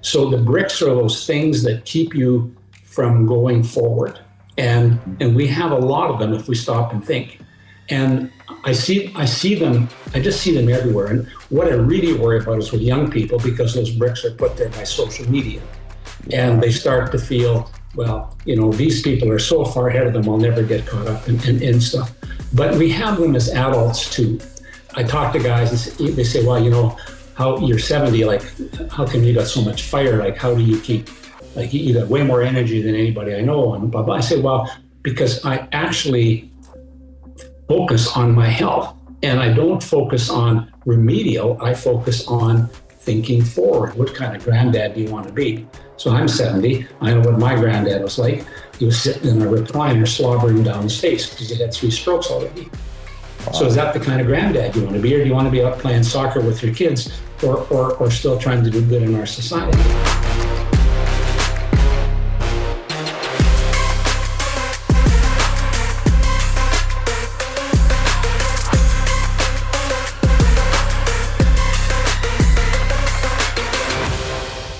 So the bricks are those things that keep you from going forward. And we have a lot of them if we stop and think. And I see them, I just see them everywhere. And what I really worry about is with young people, because those bricks are put there by social media. And they start to feel, well, these people are so far ahead of them, I'll never get caught up in stuff. But we have them as adults too. I talk to guys and they say, well, how you're 70, like, how come you got so much fire? Like, how do you keep, like, you got way more energy than anybody I know, and blah, blah. I say, well, because I actually focus on my health, and I don't focus on remedial, I focus on thinking forward. What kind of granddad do you want to be? So I'm 70, I know what my granddad was like. He was sitting in a recliner slobbering down his face because he had 3 strokes already. Wow. So is that the kind of granddad you want to be, or do you want to be out playing soccer with your kids, or still trying to do good in our society?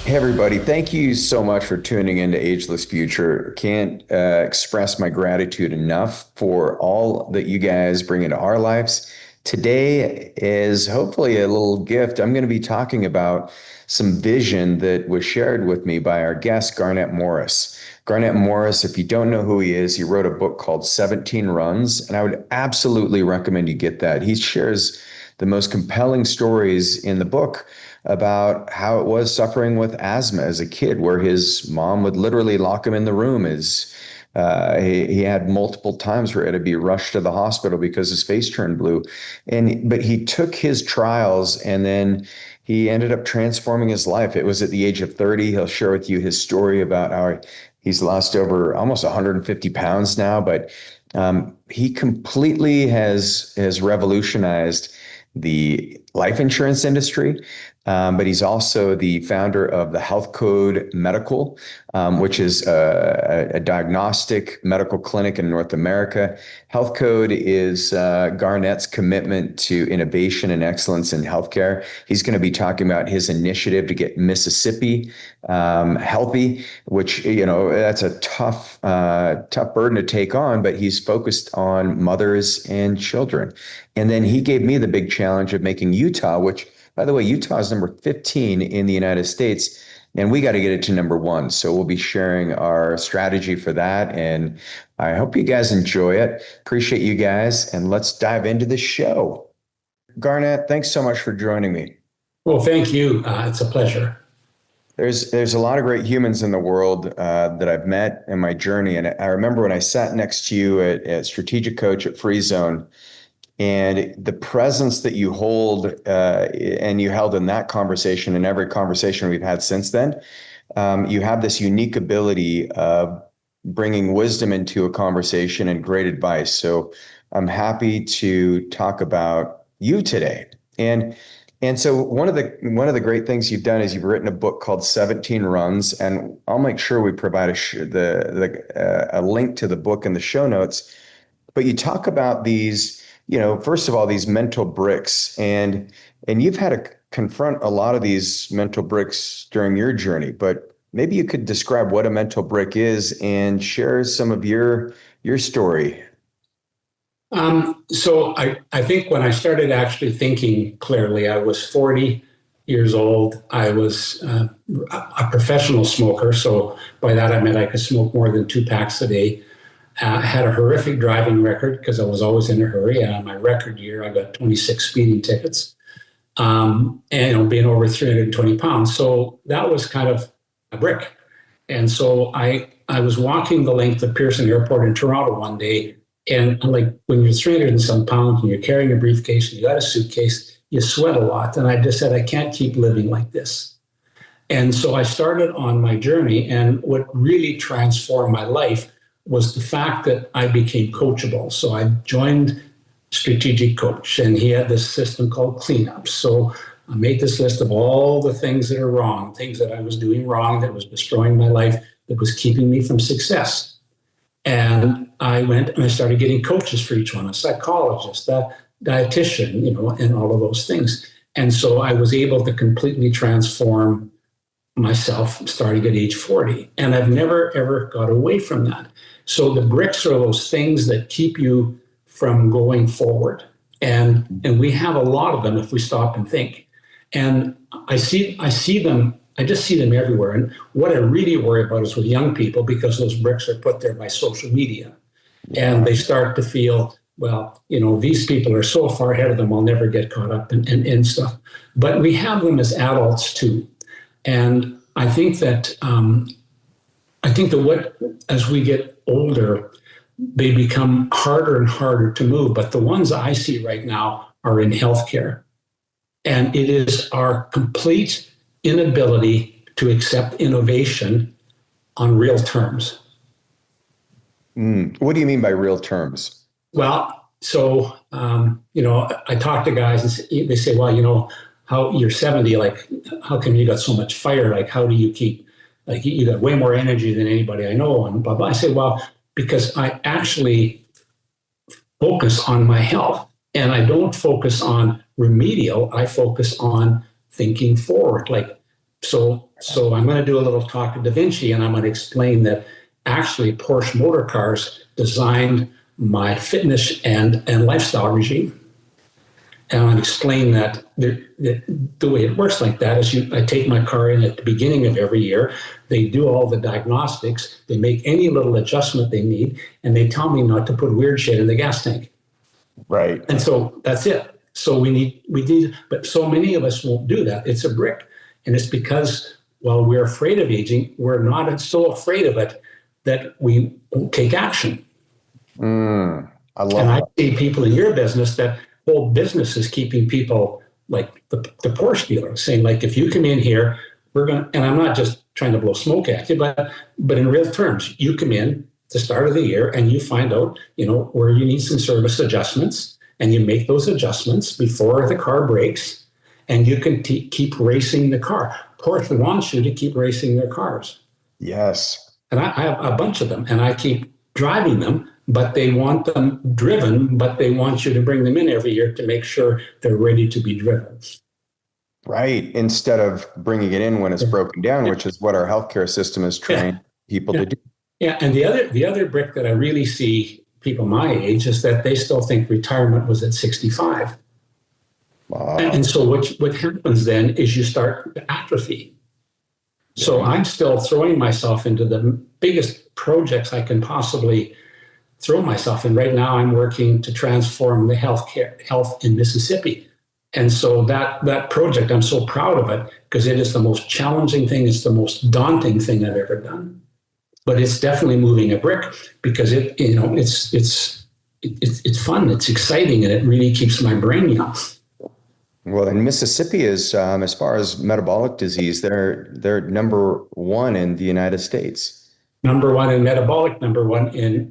Hey everybody, thank you so much for tuning into Ageless Future. Can't express my gratitude enough for all that you guys bring into our lives. Today is hopefully a little gift. I'm going to be talking about some vision that was shared with me by our guest, Garnet Morris. Garnet Morris, if you don't know who he is, he wrote a book called 17 Runs, and I would absolutely recommend you get that. He shares the most compelling stories in the book about how it was suffering with asthma as a kid, where his mom would literally lock him in the room. He had multiple times where he had to be rushed to the hospital because his face turned blue. But he took his trials, and then he ended up transforming his life. It was at the age of 30. He'll share with you his story about how he's lost over almost 150 pounds now, but he completely has revolutionized the life insurance industry. But he's also the founder of the Health Code Medical, which is a diagnostic medical clinic in North America. Health Code is Garnet's commitment to innovation and excellence in healthcare. He's going to be talking about his initiative to get Mississippi healthy, which, that's a tough burden to take on, but he's focused on mothers and children. And then he gave me the big challenge of making Utah, which, by the way, Utah is number 15 in the United States, and we got to get it to number 1. So we'll be sharing our strategy for that, and I hope you guys enjoy it. Appreciate you guys, and let's dive into the show. Garnet, thanks so much for joining me. Well, thank you. It's a pleasure. There's a lot of great humans in the world that I've met in my journey, and I remember when I sat next to you at Strategic Coach at Free Zone, and the presence that you hold and you held in that conversation and every conversation we've had since then, you have this unique ability of bringing wisdom into a conversation and great advice. So I'm happy to talk about you today. And so one of the great things you've done is you've written a book called 17 Runs, and I'll make sure we provide a link to the book in the show notes. But you talk about these, first of all, these mental bricks, and you've had to confront a lot of these mental bricks during your journey, but maybe you could describe what a mental brick is and share some of your story. So I think when I started actually thinking clearly, I was 40 years old. I was a professional smoker. So by that, I meant I could smoke more than 2 packs a day. I had a horrific driving record because I was always in a hurry. And on my record year, I got 26 speeding tickets, and being over 320 pounds. So that was kind of a brick. And so I was walking the length of Pearson Airport in Toronto one day, and like, when you're 300 and some pounds and you're carrying a briefcase and you got a suitcase, you sweat a lot. And I just said, I can't keep living like this. And so I started on my journey. And what really transformed my life was the fact that I became coachable. So I joined Strategic Coach, and he had this system called cleanup. So I made this list of all the things that are wrong, things that I was doing wrong, that was destroying my life, that was keeping me from success. And I went and I started getting coaches for each one, a psychologist, a dietitian, and all of those things. And so I was able to completely transform myself starting at age 40. And I've never, ever got away from that. So the bricks are those things that keep you from going forward. And we have a lot of them if we stop and think. And I see them, I just see them everywhere. And what I really worry about is with young people, because those bricks are put there by social media. And they start to feel, well, these people are so far ahead of them, I'll never get caught up in stuff. But we have them as adults too. And I think that as we get older, they become harder and harder to move. But the ones I see right now are in healthcare. And it is our complete inability to accept innovation on real terms. What do you mean by real terms? Well, so, I talk to guys and they say, well, how you're 70, like, how come you got so much fire? Like, how do you keep, like, you got way more energy than anybody I know, and blah, blah. I say, well, because I actually focus on my health, and I don't focus on remedial. I focus on thinking forward. Like, so I'm going to do a little talk to Da Vinci, and I'm going to explain that actually Porsche motor cars designed my fitness and lifestyle regime. And I'll explain that the way it works like that is I take my car in at the beginning of every year. They do all the diagnostics. They make any little adjustment they need, and they tell me not to put weird shit in the gas tank. Right. And so that's it. So we need, but so many of us won't do that. It's a brick. And it's because, while we're afraid of aging, we're not so afraid of it that we won't take action. I love and that. I see people in your business that whole business is keeping people like the Porsche dealer saying, like, if you come in here, we're going to, and I'm not just trying to blow smoke at you, but in real terms, you come in at the start of the year and you find out, where you need some service adjustments, and you make those adjustments before the car breaks, and you can keep racing the car. Porsche wants you to keep racing their cars. Yes. And I have a bunch of them, and I keep driving them, but they want them driven, but they want you to bring them in every year to make sure they're ready to be driven. Right. Instead of bringing it in when it's broken down, which is what our healthcare system is trained people to do. Yeah. And the other brick that I really see people my age is that they still think retirement was at 65. Wow. And so what happens then is you start to atrophy. So I'm still throwing myself into the biggest projects I can possibly throw myself in. Right now, I'm working to transform the health in Mississippi. And so that project, I'm so proud of it because it is the most challenging thing. It's the most daunting thing I've ever done. But it's definitely moving a brick because it's fun, it's exciting, and it really keeps my brain young. Well, and Mississippi is, as far as metabolic disease, they're number one in the United States. Number one in metabolic. Number one in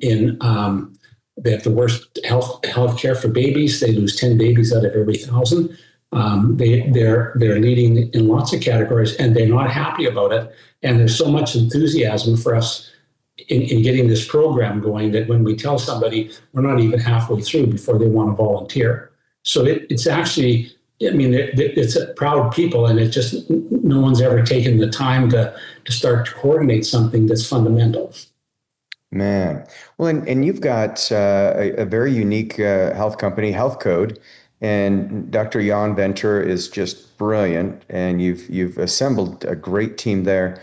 they have the worst health care for babies. They lose 10 babies out of every 1,000. They're leading in lots of categories, and they're not happy about it. And there's so much enthusiasm for us in getting this program going that when we tell somebody, we're not even halfway through before they want to volunteer. So it's actually, it's a proud people, and it's just no one's ever taken the time to start to coordinate something that's fundamental. Man, well, and you've got a very unique health company, Health Code, and Dr. Jan Venter is just brilliant, and you've assembled a great team there.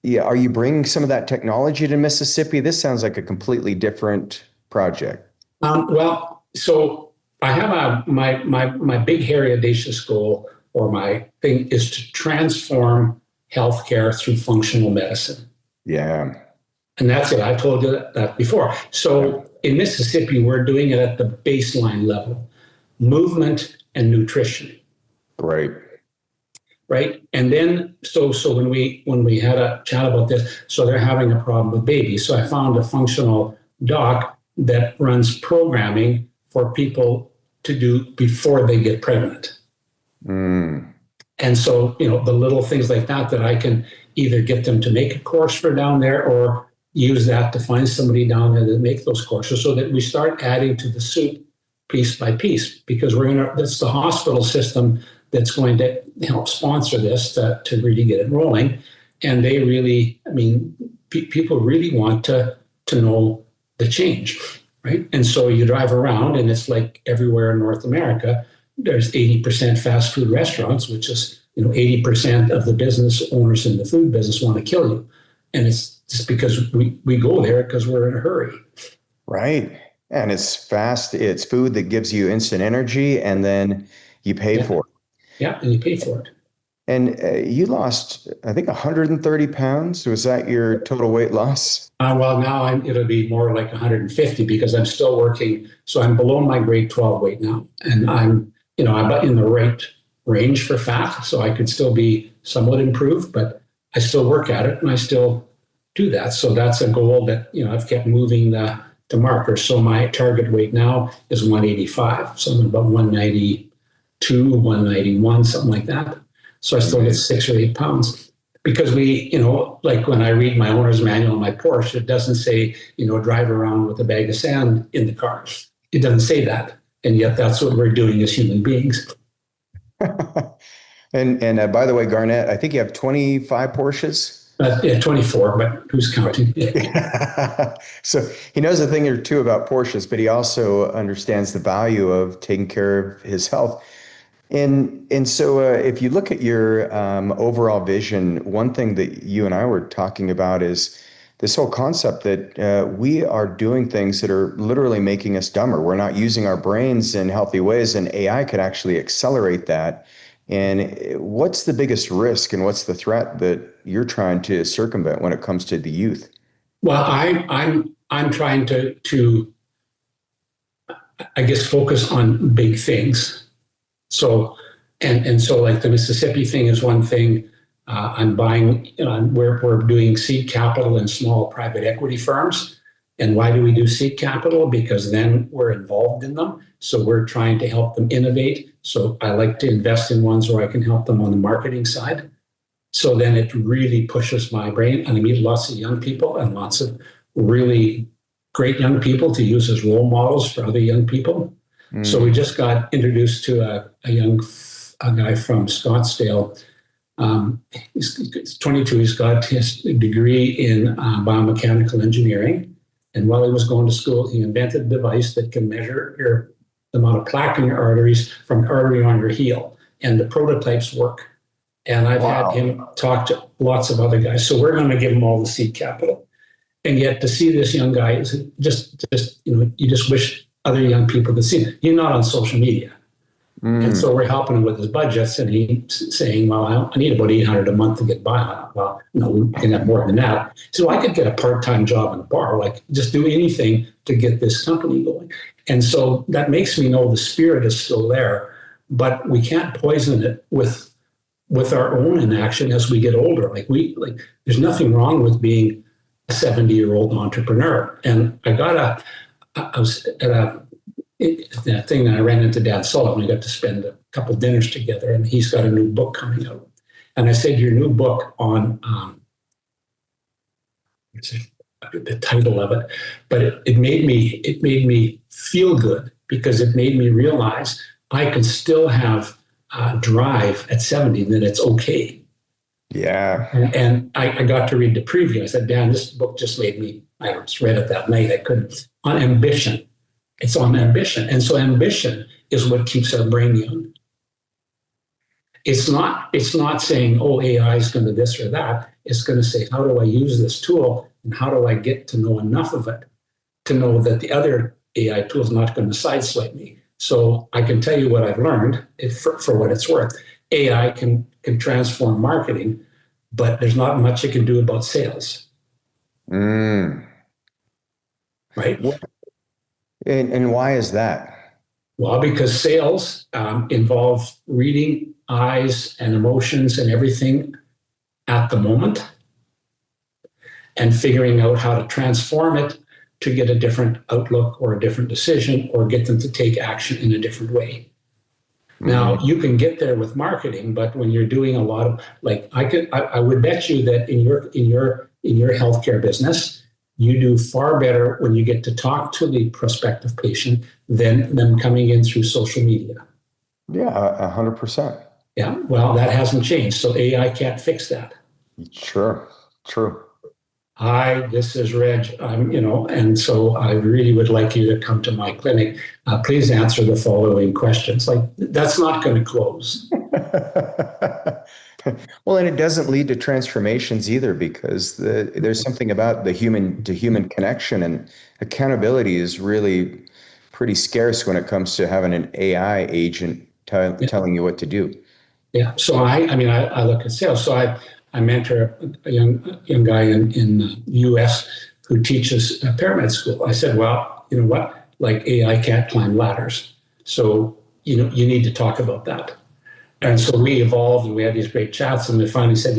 Yeah, are you bringing some of that technology to Mississippi? This sounds like a completely different project. Well, so I have my big, hairy, audacious goal, or my thing, is to transform healthcare through functional medicine. Yeah. And that's it. I told you that before. So in Mississippi, we're doing it at the baseline level, movement and nutrition. Great. Right. And then, so when we had a chat about this, so they're having a problem with babies. So I found a functional doc that runs programming for people to do before they get pregnant. And so, the little things like that I can either get them to make a course for down there, or use that to find somebody down there that make those courses, so that we start adding to the soup piece by piece, because that's the hospital system that's going to help sponsor this to really get it rolling. And they really, I mean, people really want to know the change, right? And so you drive around and it's like everywhere in North America, there's 80% fast food restaurants, which is, 80% of the business owners in the food business want to kill you. And it's just because we go there because we're in a hurry. Right. And it's fast. It's food that gives you instant energy, and then you pay for it. Yeah, and you pay for it. And you lost, I think, 130 pounds. Was that your total weight loss? Well, now it'll be more like 150 because I'm still working. So I'm below my grade 12 weight now. And I'm in the right range for fat. So I could still be somewhat improved, but I still work at it and I still do that. So that's a goal that, I've kept moving the marker. So my target weight now is 185. So I'm about 192, 191, something like that. So I still get 6 or 8 pounds because like when I read my owner's manual on my Porsche, it doesn't say, drive around with a bag of sand in the car. It doesn't say that. And yet that's what we're doing as human beings. And by the way, Garnet, I think you have 25 Porsches. Yeah, 24, but who's counting? So he knows a thing or two about Porsches, but he also understands the value of taking care of his health. And so if you look at your overall vision, one thing that you and I were talking about is this whole concept that we are doing things that are literally making us dumber. We're not using our brains in healthy ways, and AI could actually accelerate that. And what's the biggest risk and what's the threat that you're trying to circumvent when it comes to the youth? Well, I'm trying to I guess focus on big things. So and so like the Mississippi thing is one thing. I'm buying. We're doing seed capital in small private equity firms. And why do we do seed capital? Because then we're involved in them. So we're trying to help them innovate. So I like to invest in ones where I can help them on the marketing side. So then it really pushes my brain. And I meet lots of young people and lots of really great young people to use as role models for other young people. Mm. So we just got introduced to a guy from Scottsdale. He's 22. He's got his degree in biomechanical engineering. And while he was going to school, he invented a device that can measure the amount of plaque in your arteries from the artery on your heel. And the prototypes work. And I've had him talk to lots of other guys. So we're going to give him all the seed capital. And yet to see this young guy is just you just wish other young people could see him. He's not on social media. Mm. And so we're helping him with his budgets. And he's saying, well, I need about $800 a month to get by. Well, no, we can have more than that. So I could get a part-time job in a bar, like just do anything to get this company going. And so that makes me know the spirit is still there, but we can't poison it with our own inaction as we get older. There's nothing wrong with being a 70-year-old entrepreneur. And I was at a thing that I ran into Dad Sullivan. We got to spend a couple dinners together, and he's got a new book coming out. And I said, your new book on, the title of it, but it made me feel good because it made me realize I can still have drive at 70, that it's okay. Yeah. And I got to read the preview. I said, Dan, this book just made me, I just read it that night. I couldn't, on ambition. It's on ambition. And so ambition is what keeps our brain young. It's not saying, oh, AI is going to this or that. It's going to say, how do I use this tool? And how do I get to know enough of it to know that the other AI tool is not going to sideswipe me? So I can tell you what I've learned for what it's worth. AI can transform marketing, but there's not much it can do about sales. Mm. Right? And why is that? Well, because sales involve reading eyes and emotions and everything at the moment and figuring out how to transform it to get a different outlook or a different decision or get them to take action in a different way. Mm-hmm. Now, you can get there with marketing, but when you're doing a lot of, I would bet you that in your healthcare business, you do far better when you get to talk to the prospective patient than them coming in through social media. Yeah, 100%. Yeah, well, that hasn't changed. So AI can't fix that. Sure. True. Hi, this is Reg. And so I really would like you to come to my clinic. Please answer the following questions. Like, that's not going to close. Well, and it doesn't lead to transformations either, because there's something about the human to human connection, and accountability is really pretty scarce when it comes to having an AI agent telling you what to do. Yeah. So I look at sales. So I mentor a young guy in the U.S. who teaches paramedic school. I said, well, you know what? Like, AI can't climb ladders. So, you need to talk about that. And so we evolved, and we had these great chats, and we finally said,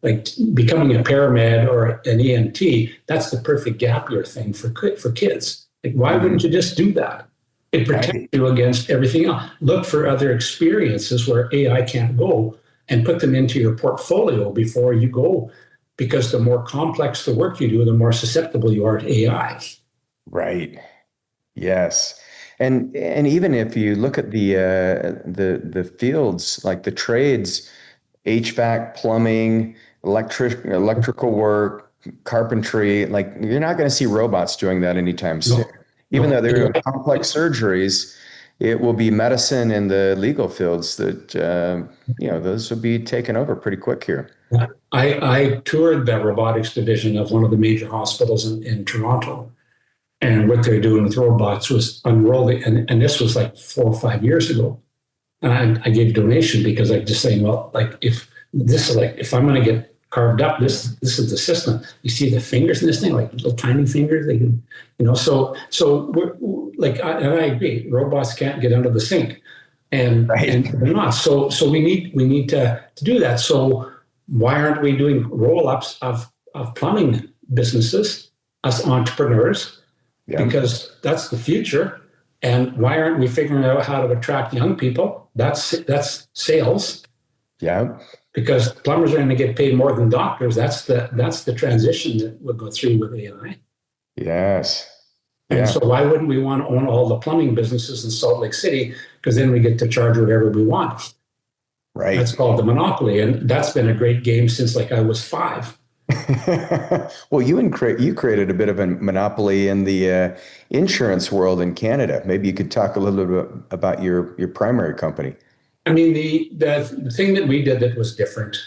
like, becoming a paramed or an EMT, that's the perfect gap year thing for kids. Like, why wouldn't you just do that? It protects you against everything else. Look for other experiences where AI can't go and put them into your portfolio before you go, because the more complex the work you do, the more susceptible you are to AI. Right. Yes. And even if you look at the fields, like the trades, HVAC, plumbing, electrical work, carpentry, like, you're not going to see robots doing that anytime soon. No, Even though they're no. complex surgeries, it will be medicine and the legal fields that those will be taken over pretty quick here. I toured the robotics division of one of the major hospitals in Toronto. And what they're doing with robots was unworldly. And this was like 4 or 5 years ago. And I gave a donation because I just saying, well, like, if I'm going to get carved up, this is the system. You see the fingers in this thing, like little tiny fingers. They can, so we're like, and I agree, robots can't get under the sink, and they're not. So we need to do that. So why aren't we doing roll-ups of plumbing businesses as entrepreneurs? Yeah. Because that's the future. And why aren't we figuring out how to attract young people? That's sales. Yeah. Because plumbers are going to get paid more than doctors. That's the transition that we'll go through with AI. Yes. And so why wouldn't we want to own all the plumbing businesses in Salt Lake City? Because then we get to charge whatever we want. Right. That's called the monopoly. And that's been a great game since like I was 5. Well, you created a bit of a monopoly in the insurance world in Canada. Maybe you could talk a little bit about your primary company. I mean, the thing that we did that was different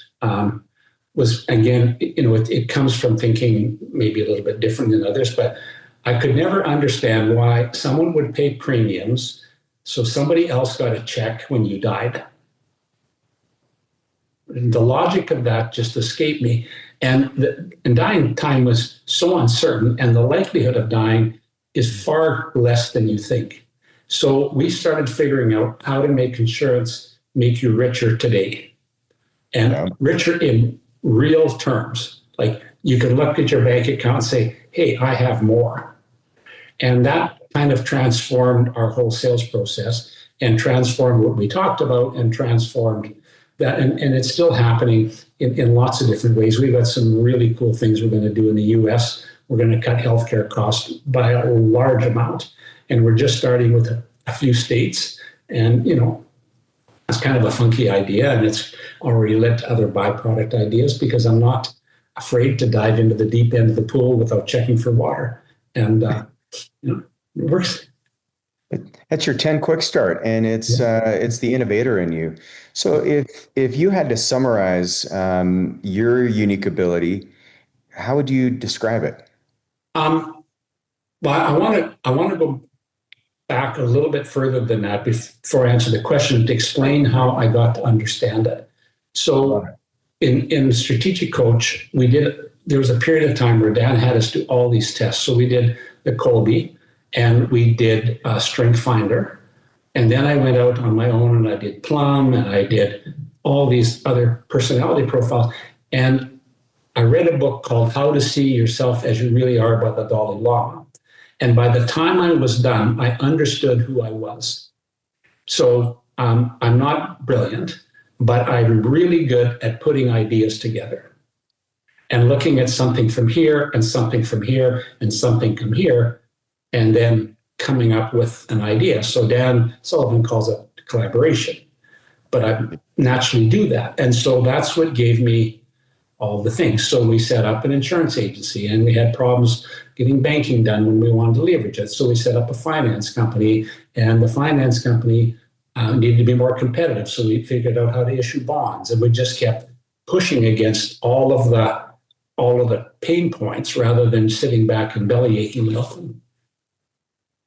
was, again, it comes from thinking maybe a little bit different than others, but I could never understand why someone would pay premiums so somebody else got a check when you died. And the logic of that just escaped me. And dying time was so uncertain, and the likelihood of dying is far less than you think. So we started figuring out how to make insurance make you richer today, and richer in real terms. Like, you can look at your bank account and say, hey, I have more. And that kind of transformed our whole sales process and transformed what we talked about and transformed that. And it's still happening in lots of different ways. We've got some really cool things we're going to do in the US. We're going to cut healthcare costs by a large amount. And we're just starting with a few states. And, it's kind of a funky idea, and it's already led to other byproduct ideas, because I'm not afraid to dive into the deep end of the pool without checking for water. And, it works. That's your 10 quick start, and it's the innovator in you. So if you had to summarize your unique ability, how would you describe it? Well, I want to go back a little bit further than that before I answer the question, to explain how I got to understand it. So in Strategic Coach, there was a period of time where Dan had us do all these tests. So we did the Colby, and we did Strength Finder. And then I went out on my own and I did Plum, and I did all these other personality profiles. And I read a book called How to See Yourself as You Really Are by the Dalai Lama. And by the time I was done, I understood who I was. So I'm not brilliant, but I'm really good at putting ideas together and looking at something from here and something from here and something from here, and then coming up with an idea. So Dan Sullivan calls it collaboration. but I naturally do that. And so that's what gave me all the things. So we set up an insurance agency, and we had problems getting banking done when we wanted to leverage it. So we set up a finance company, and the finance company needed to be more competitive. So we figured out how to issue bonds, and we just kept pushing against all of the pain points rather than sitting back and belly aching.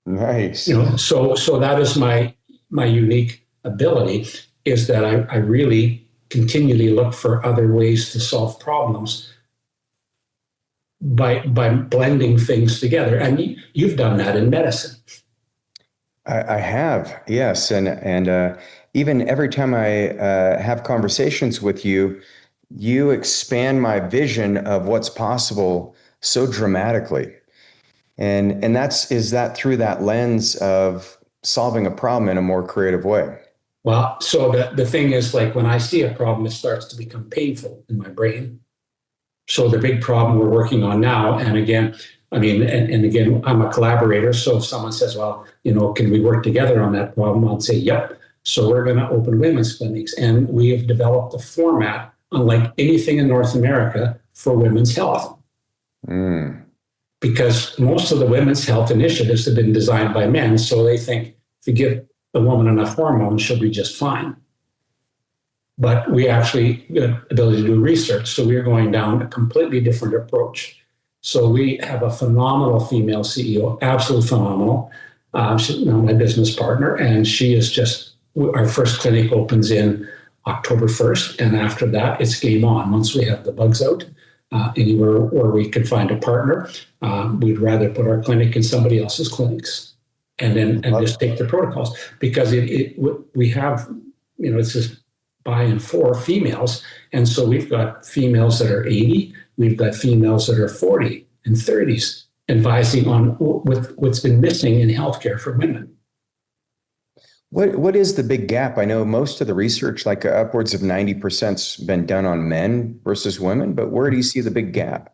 Nice. So that is my unique ability, is that I really continually look for other ways to solve problems by blending things together. And you've done that in medicine. I have, yes. And even every time I have conversations with you, you expand my vision of what's possible so dramatically. And is that through that lens of solving a problem in a more creative way? Well, so the thing is, like, when I see a problem, it starts to become painful in my brain. So the big problem we're working on now, and again, again, I'm a collaborator. So if someone says, well, can we work together on that problem? I'll say, yep. So we're going to open women's clinics, and we have developed a format unlike anything in North America for women's health. Because most of the women's health initiatives have been designed by men. So they think if you give a woman enough hormones, she'll be just fine. But we actually have the ability to do research. So we're going down a completely different approach. So we have a phenomenal female CEO, absolutely phenomenal. She's now my business partner, and she is just, our first clinic opens in October 1st. And after that, it's game on. Once we have the bugs out, anywhere where we can find a partner, we'd rather put our clinic in somebody else's clinics. And just take the protocols, because we have, it's just by and for females. And so we've got females that are 80, we've got females that are 40 and 30s advising on what's been missing in healthcare for women. What is the big gap? I know most of the research, like upwards of 90%'s been done on men versus women, but where do you see the big gap?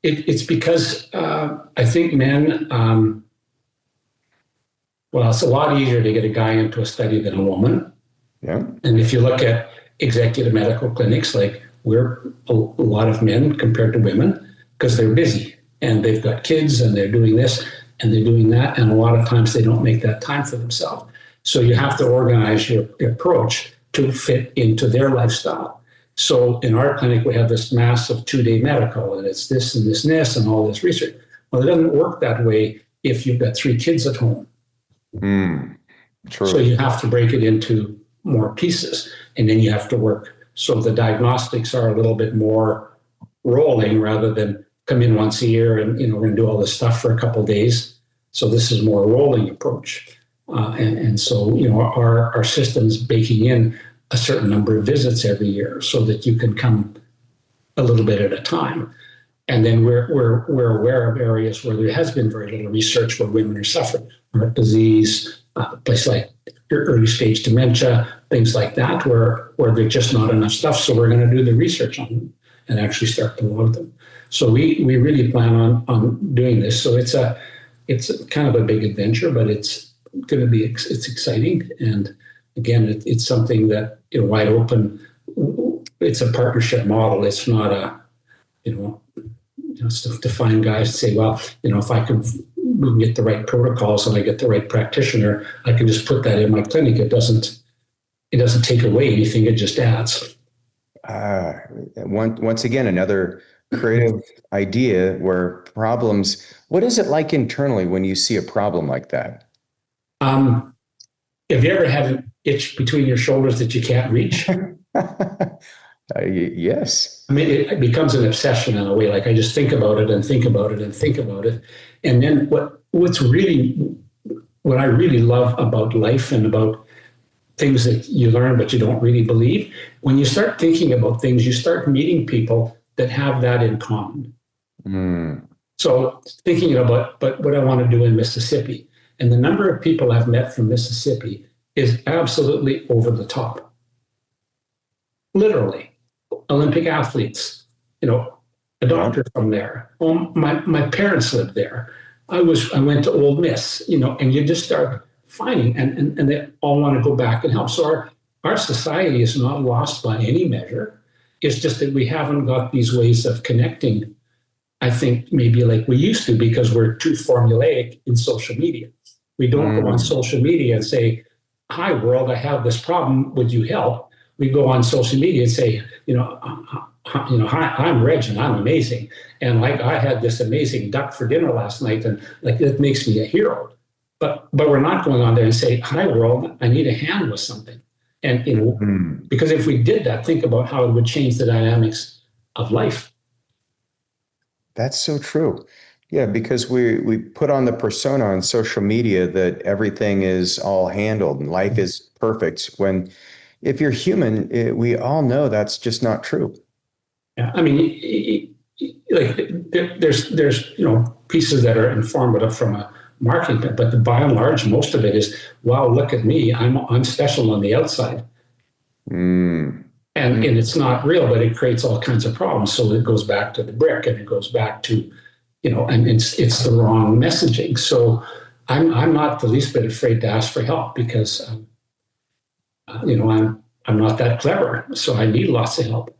It's because I think men, it's a lot easier to get a guy into a study than a woman. Yeah. And if you look at executive medical clinics, like, we're a lot of men compared to women, because they're busy and they've got kids and they're doing this and they're doing that. And a lot of times they don't make that time for themselves. So you have to organize your approach to fit into their lifestyle. So in our clinic, we have this massive 2-day medical, and it's this and this and this and all this research. Well, it doesn't work that way if you've got 3 kids at home. True. So you have to break it into more pieces, and then you have to work. So the diagnostics are a little bit more rolling rather than come in once a year and, we're going to do all this stuff for a couple of days. So this is more a rolling approach. And so, our system's baking in a certain number of visits every year so that you can come a little bit at a time. And then we're aware of areas where there has been very little research where women are suffering, heart disease, places like early stage dementia, things like that, where there's just not enough stuff. So we're going to do the research on them and actually start to load them. So we really plan on doing this. So it's kind of a big adventure, but it's going to be, it's exciting. And again, it's something that, wide open. It's a partnership model. It's not a, it's to find guys to say, well, if I can get the right protocols and I get the right practitioner, I can just put that in my clinic. It doesn't take away anything. It just adds. Once again, another creative idea where problems. What is it like internally when you see a problem like that? Have you ever had an itch between your shoulders that you can't reach? Yes. It becomes an obsession in a way. Like, I just think about it and think about it and think about it. And then what I really love about life and about things that you learn but you don't really believe, when you start thinking about things, you start meeting people that have that in common. So thinking about what I want to do in Mississippi, and the number of people I've met from Mississippi is absolutely over the top. Literally. Olympic athletes, a doctor from there. My parents lived there. I went to Ole Miss, and you just start finding, and they all want to go back and help. So our society is not lost by any measure. It's just that we haven't got these ways of connecting, I think, maybe like we used to, because we're too formulaic in social media. We don't go on social media and say, hi, world, I have this problem. Would you help? We go on social media and say, hi, I'm Reg and I'm amazing. And like, I had this amazing duck for dinner last night, and like, it makes me a hero. But we're not going on there and say, hi, world, I need a hand with something. And, because if we did that, think about how it would change the dynamics of life. That's so true. Yeah, because we put on the persona on social media that everything is all handled and life is perfect, when if you're human, we all know that's just not true. Yeah, I mean, like there's pieces that are informative from a marketing, but by and large, most of it is, wow, look at me, I'm special on the outside. And it's not real, but it creates all kinds of problems. So it goes back to the brick, and it goes back to, and it's the wrong messaging. So I'm not the least bit afraid to ask for help, because I'm not that clever, so I need lots of help.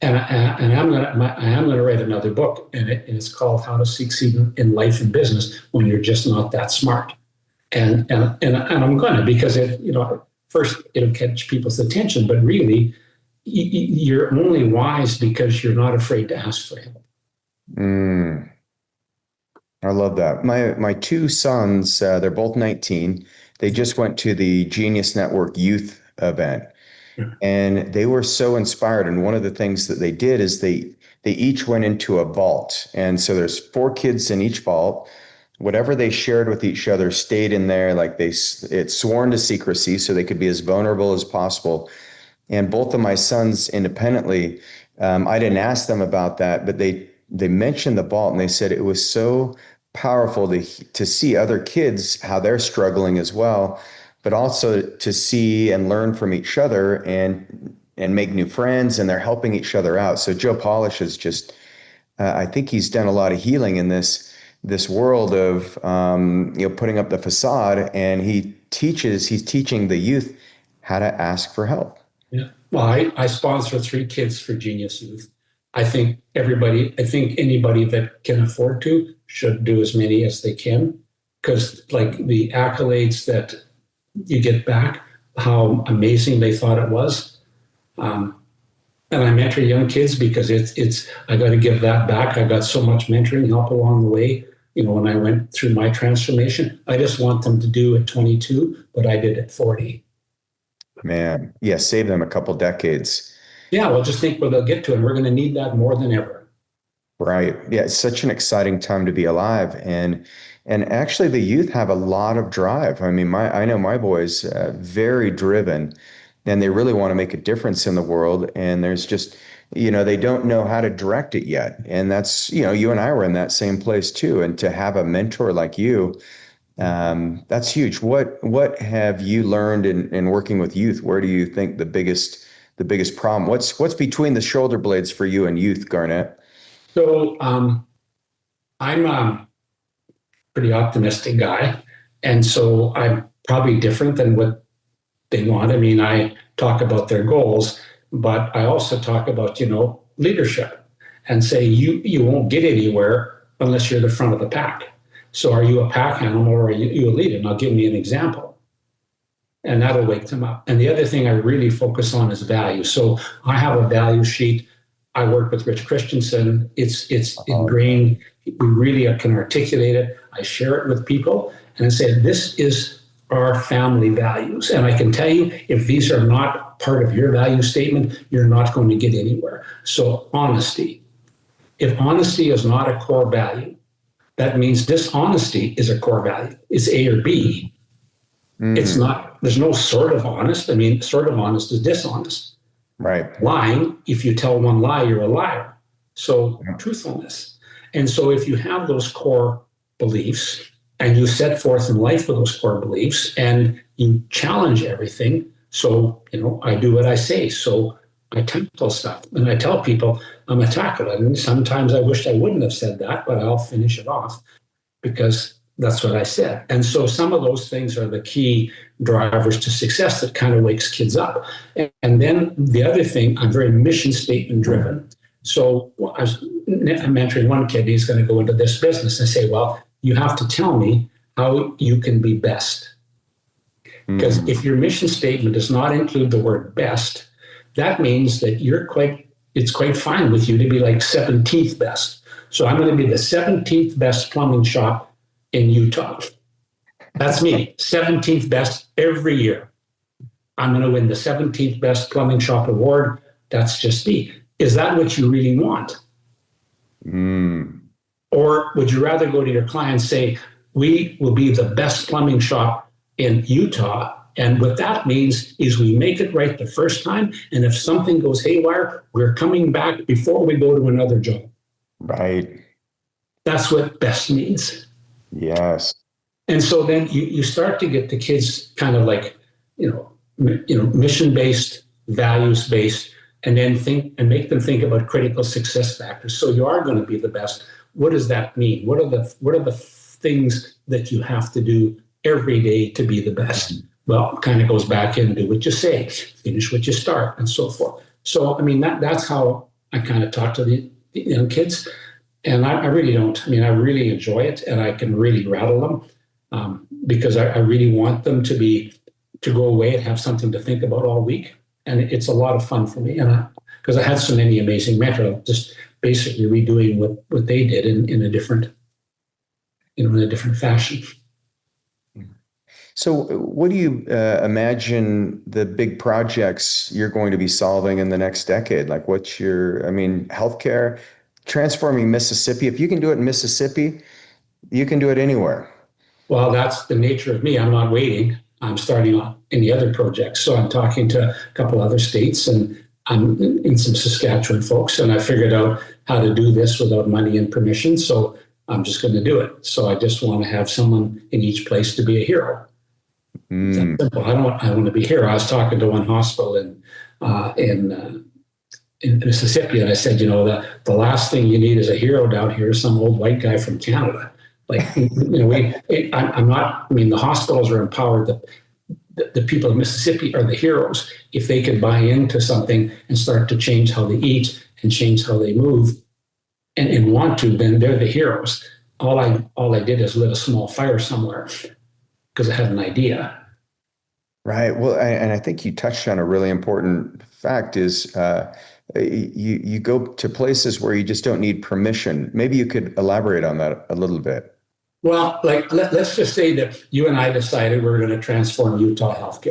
And I am gonna write another book, and it's called How to Succeed in Life and Business When You're Just Not That Smart. And I'm gonna, because first it'll catch people's attention, but really you're only wise because you're not afraid to ask for help. I love that. My two sons, they're both 19. They just went to the Genius Network youth event, and they were so inspired. And one of the things that they did is they each went into a vault. And so there's 4 kids in each vault. Whatever they shared with each other stayed in there. Like it's sworn to secrecy, so they could be as vulnerable as possible. And both of my sons independently, I didn't ask them about that, but they mentioned the vault, and they said it was so powerful to see other kids, how they're struggling as well, but also to see and learn from each other and make new friends, and they're helping each other out. So Joe Polish is just, I think he's done a lot of healing in this world of, putting up the facade, and he's teaching the youth how to ask for help. Yeah. Well, I sponsor 3 kids for Genius Youth. I think anybody that can afford to should do as many as they can, because like the accolades that you get back, how amazing they thought it was. And I mentor young kids because I got to give that back. I got so much mentoring help along the way. When I went through my transformation, I just want them to do at 22, but I did at 40. Man, yeah, save them a couple decades. Yeah, well, just think what they'll get to, and we're going to need that more than ever. Right. Yeah, it's such an exciting time to be alive, and actually, the youth have a lot of drive. I mean, I know my boys, very driven, and they really want to make a difference in the world. And there's just, they don't know how to direct it yet. And that's, you and I were in that same place too. And to have a mentor like you, that's huge. What have you learned in working with youth? Where do you think the biggest problem? What's between the shoulder blades for you and youth, Garnet? So I'm a pretty optimistic guy, and so I'm probably different than what they want. I mean, I talk about their goals, but I also talk about leadership, and say you won't get anywhere unless you're the front of the pack. So are you a pack animal, or are you a leader? Now give me an example. And that'll wake them up. And the other thing I really focus on is value. So I have a value sheet. I work with Rich Christensen. It's ingrained. We really can articulate it. I share it with people, and I say, this is our family values. And I can tell you, if these are not part of your value statement, you're not going to get anywhere. So honesty. If honesty is not a core value, that means dishonesty is a core value. It's A or B. It's not, there's no sort of honest. I mean, sort of honest is dishonest. Right. Lying, if you tell one lie, you're a liar. So truthfulness. And so if you have those core beliefs and you set forth in life with those core beliefs and you challenge everything. So, I do what I say. So I tackle stuff. And I tell people I'm a tackler. And sometimes I wish I wouldn't have said that, but I'll finish it off because That's what I said. And so some of those things are the key drivers to success that kind of wakes kids up. And then the other thing, I'm very mission statement driven. So I was mentoring one kid, he's going to go into this business. I say, well, you have to tell me how you can be best. Because if your mission statement does not include the word best, that means that it's quite fine with you to be like 17th best. So I'm going to be the 17th best plumbing shop in Utah. That's me, 17th best every year. I'm going to win the 17th best plumbing shop award. That's just me. Is that what you really want? Or would you rather go to your client and say, we will be the best plumbing shop in Utah? And what that means is we make it right the first time. And if something goes haywire, we're coming back before we go to another job. Right. That's what best means. Yes. And so then you start to get the kids kind of like, mission-based, values-based, and then think and make them think about critical success factors. So you are going to be the best. What does that mean? What are the things that you have to do every day to be the best? Well, it kind of goes back into what you say, finish what you start, and so forth. So, I mean, that's how I kind of talk to the young kids. And I really don't. I mean, I really enjoy it, and I can really rattle them because I really want them to go away and have something to think about all week. And it's a lot of fun for me. And because I had so many amazing mentors, just basically redoing what they did in a different, in a different fashion. So what do you imagine the big projects you're going to be solving in the next decade? Like healthcare, transforming Mississippi. If you can do it in Mississippi, you can do it anywhere. Well, that's the nature of me. I'm not waiting. I'm starting on any other projects. So I'm talking to a couple other states, and I'm in some Saskatchewan folks, and I figured out how to do this without money and permission. So I'm just going to do it. So I just want to have someone in each place to be a hero. It's that simple. I want to be a hero. I was talking to one hospital in Mississippi, and I said, the last thing you need is a hero down here, some old white guy from Canada. Like, the hospitals are empowered. The people of Mississippi are the heroes. If they can buy into something and start to change how they eat and change how they move and want to, then they're the heroes. All I did is lit a small fire somewhere because I had an idea. Right. Well, and I think you touched on a really important fact is you go to places where you just don't need permission. Maybe you could elaborate on that a little bit. Well, let's just say that you and I decided we're going to transform Utah health,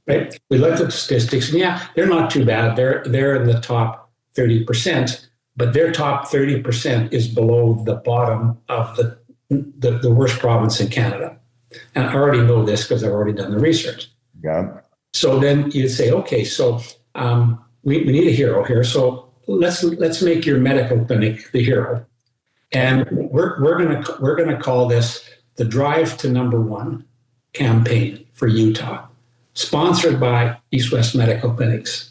right? We looked at the statistics, and yeah, they're not too bad. They're in the top 30%, but their top 30% is below the bottom of the worst province in Canada. And I already know this because I've already done the research. Yeah. So then you'd say, okay, so we need a hero here. So let's make your medical clinic the hero. And we're gonna call this the Drive to Number One campaign for Utah, sponsored by East West Medical Clinics.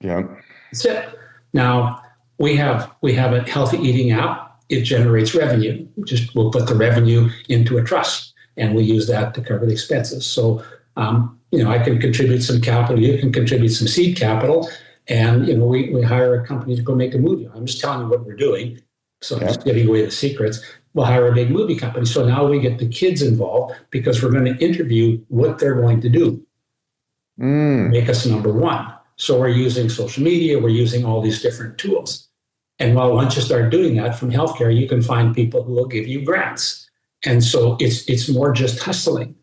Yeah, that's it. Now we have a healthy eating app. It generates revenue. We'll put the revenue into a trust, and we use that to cover the expenses. So I can contribute some capital. You can contribute some seed capital, and we hire a company to go make a movie. I'm just telling you what we're doing. So I'm just giving away the secrets. We'll hire a big movie company. So now we get the kids involved because we're going to interview what they're going to do. Make us number one. So we're using social media. We're using all these different tools. And once you start doing that from healthcare, you can find people who will give you grants. And so it's more just hustling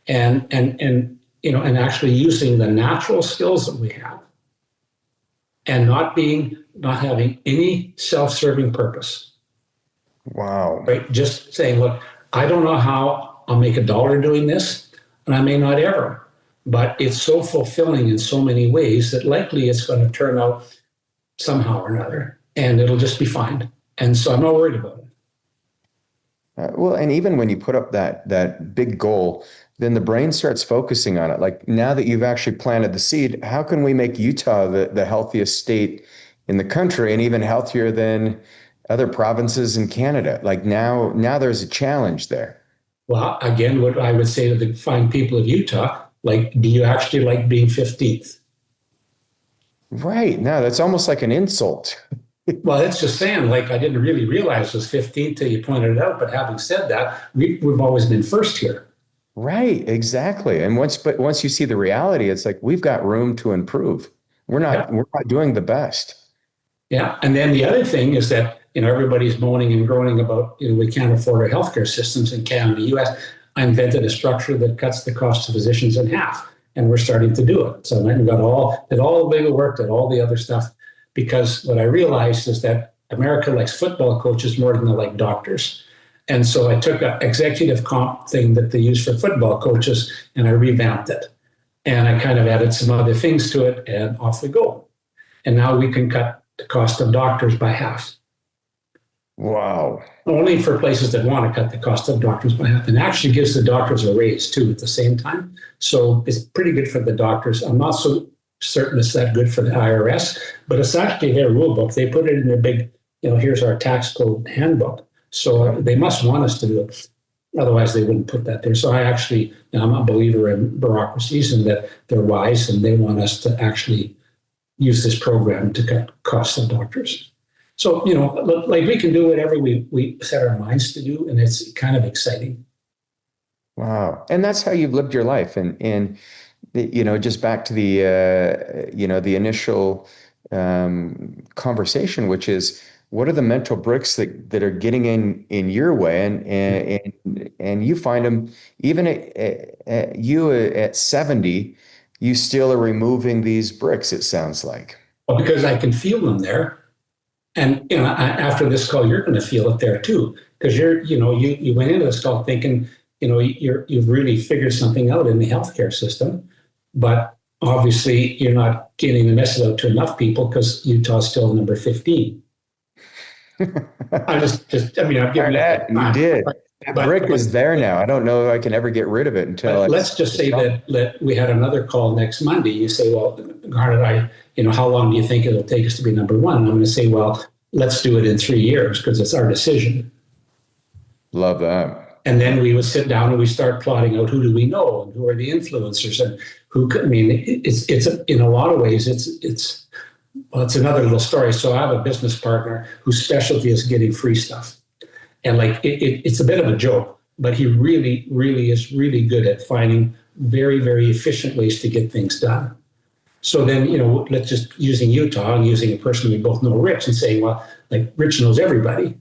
and actually using the natural skills that we have and not having any self-serving purpose. Wow. Right? Just saying, look, I don't know how I'll make $1 doing this, and I may not ever, but it's so fulfilling in so many ways that likely it's going to turn out somehow or another, and it'll just be fine. And so I'm not worried about it. Well, and even when you put up that big goal, then the brain starts focusing on it. Like now that you've actually planted the seed, how can we make Utah the healthiest state in the country and even healthier than other provinces in Canada? Like now there's a challenge there. Well, again, what I would say to the fine people of Utah, like, do you actually like being 15th? Right. No, that's almost like an insult. Well, it's just saying, like, I didn't really realize it was 15th till you pointed it out. But having said that, we've always been first here. Right, exactly. And once you see the reality, it's like we've got room to improve. We're Yeah. not we're not doing the best. Yeah. And then the other thing is that, everybody's moaning and groaning about, we can't afford our healthcare systems in Canada, the US. I invented a structure that cuts the cost of physicians in half, and we're starting to do it. So I did all the legal work, did all the other stuff, because what I realized is that America likes football coaches more than they like doctors. And so I took an executive comp thing that they use for football coaches and I revamped it. And I kind of added some other things to it, and off we go. And now we can cut the cost of doctors by half. Wow. Only for places that want to cut the cost of doctors by half, and actually gives the doctors a raise too at the same time. So it's pretty good for the doctors. I'm not so certain it's that good for the IRS, but it's actually their rule book. They put it in their big, here's our tax code handbook. So they must want us to do it. Otherwise, they wouldn't put that there. So I'm a believer in bureaucracies and that they're wise and they want us to actually use this program to cut costs of doctors. So, like we can do whatever we set our minds to do, and it's kind of exciting. Wow. And that's how you've lived your life. And just back to the, the initial conversation, which is what are the mental bricks that are getting in your way? And you find them, even at 70, you still are removing these bricks, it sounds like. Well, because I can feel them there. And after this call, you're going to feel it there too, because you went into this call thinking, you've really figured something out in the healthcare system, but obviously you're not getting the message out to enough people because Utah's still number 15. I've given Garnet, you did. That brick is there now. I don't know if I can ever get rid of it until. Let's just say that we had another call next Monday. You say, well, Garnet, how long do you think it'll take us to be number one? And I'm going to say, well, let's do it in 3 years because it's our decision. Love that. And then we would sit down and we start plotting out who do we know and who are the influencers and who could. I mean, it's in a lot of ways it's another little story. So I have a business partner whose specialty is getting free stuff. And it's a bit of a joke, but he really, really is really good at finding very, very efficient ways to get things done. So then, let's just using Utah and using a person we both know, Rich, and saying, well, like Rich knows everybody.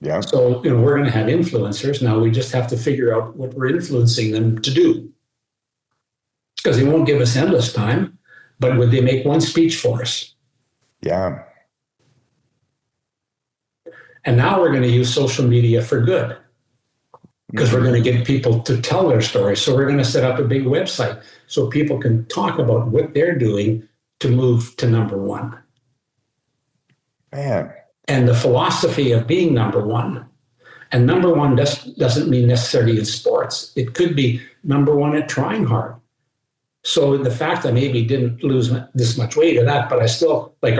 Yeah. So, we're going to have influencers. Now we just have to figure out what we're influencing them to do. Because they won't give us endless time, but would they make one speech for us? Yeah. And now we're going to use social media for good because we're going to get people to tell their story. So we're going to set up a big website so people can talk about what they're doing to move to number one. Man. And the philosophy of being number one. And number one doesn't mean necessarily in sports. It could be number one at trying hard. So the fact I maybe didn't lose this much weight or that, but I still like